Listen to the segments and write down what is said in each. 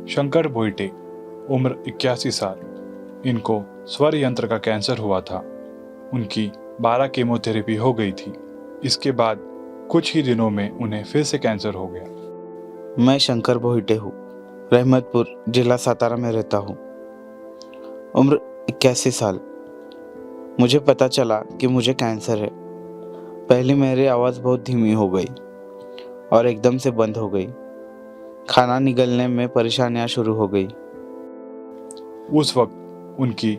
शंकर भोइटे, उम्र 81 साल। इनको स्वर यंत्र का कैंसर हुआ था। उनकी 12 कीमोथेरेपी हो गई थी। इसके बाद कुछ ही दिनों में उन्हें फिर से कैंसर हो गया। मैं शंकर भोइटे हूँ। रहमतपुर, जिला सातारा में रहता हूँ। उम्र 81 साल। मुझे पता चला कि मुझे कैंसर है। पहले मेरी आवाज़ बहुत धीमी हो गई और एकदम से बंद हो गई। खाना निगलने में परेशानियां शुरू हो गई। उस वक्त उनकी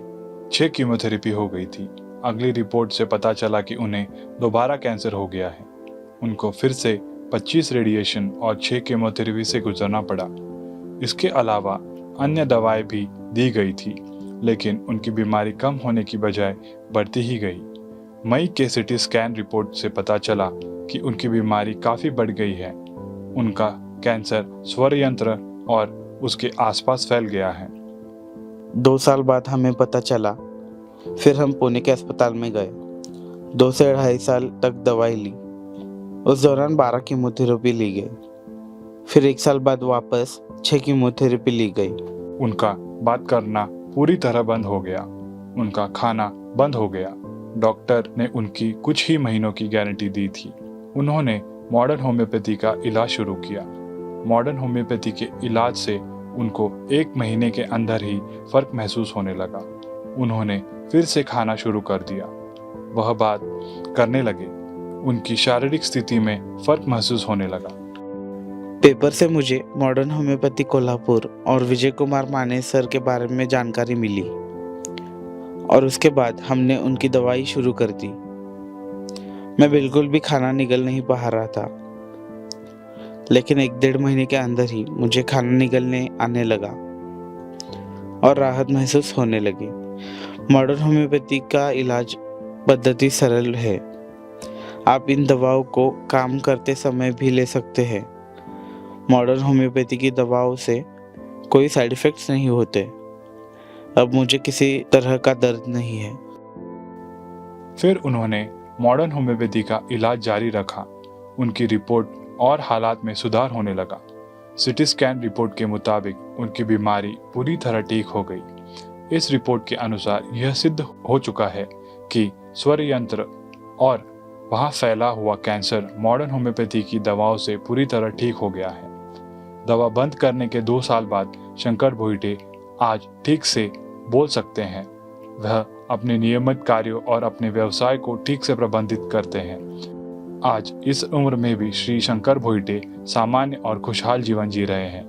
6 कीमोथेरेपी हो गई थी। अगली रिपोर्ट से पता चला कि उन्हें दोबारा कैंसर हो गया है। उनको फिर से 25 रेडिएशन और 6 कीमोथेरेपी से गुजरना पड़ा। इसके अलावा अन्य दवाएं भी दी गई थी, लेकिन उनकी बीमारी कम होने की बजाय बढ़ती ही गई। मई के सिटी स्कैन रिपोर्ट से पता चला कि उनकी बीमारी काफ़ी बढ़ गई है। उनका कैंसर स्वर यंत्र और उसके आसपास फैल गया है। 2 साल बाद हमें पता चला। फिर हम पुणे के अस्पताल में गए। 2 से 2.5 साल तक दवाई ली। उस दौरान 12 कीमोथेरेपी ली गई। फिर 1 साल बाद वापस 6 कीमोथेरेपी ली गई। उनका बात करना पूरी तरह बंद हो गया। उनका खाना बंद हो गया। डॉक्टर ने उनकी कुछ ही महीनों की गारंटी दी थी। उन्होंने मॉडर्न होम्योपैथी का इलाज शुरू किया। मॉडर्न होम्योपैथी के इलाज से उनको 1 महीने के अंदर ही फर्क महसूस होने लगा। उन्होंने फिर से खाना शुरू कर दिया। वह बात करने लगे। उनकी शारीरिक स्थिति में फर्क महसूस होने लगा। पेपर से मुझे मॉडर्न होम्योपैथी कोल्हापुर और विजय कुमार माने सर के बारे में जानकारी मिली और उसके बाद हमने उनकी दवाई शुरू कर दी। मैं बिल्कुल भी खाना निगल नहीं पा रहा था, लेकिन 1-1.5 महीने के अंदर ही मुझे खाना निगलने आने लगा और राहत महसूस होने लगी। मॉडर्न होम्योपैथी का इलाज पद्धति सरल है। आप इन दवाओं को काम करते समय भी ले सकते हैं। मॉडर्न होम्योपैथी की दवाओं से कोई साइड इफ़ेक्ट्स नहीं होते। अब मुझे किसी तरह का दर्द नहीं है। फिर उन्होंने मॉडर्न होम्योपैथी का इलाज जारी रखा। उनकी रिपोर्ट और हालात में सुधार होने लगा। सिटी स्कैन रिपोर्ट के मुताबिक उनकी बीमारी पूरी तरह ठीक हो गई। इस रिपोर्ट के अनुसार यह सिद्ध हो चुका है कि स्वर यंत्र और वहाँ फैला हुआ कैंसर मॉडर्न होम्योपैथी की दवाओं से पूरी तरह ठीक हो गया है। दवा बंद करने के 2 साल बाद शंकर भोइटे आज ठीक से बोल सकते हैं। वह अपने नियमित कार्यों और अपने व्यवसाय को ठीक से प्रबंधित करते हैं। आज इस उम्र में भी श्री शंकर भोइटे सामान्य और खुशहाल जीवन जी रहे हैं।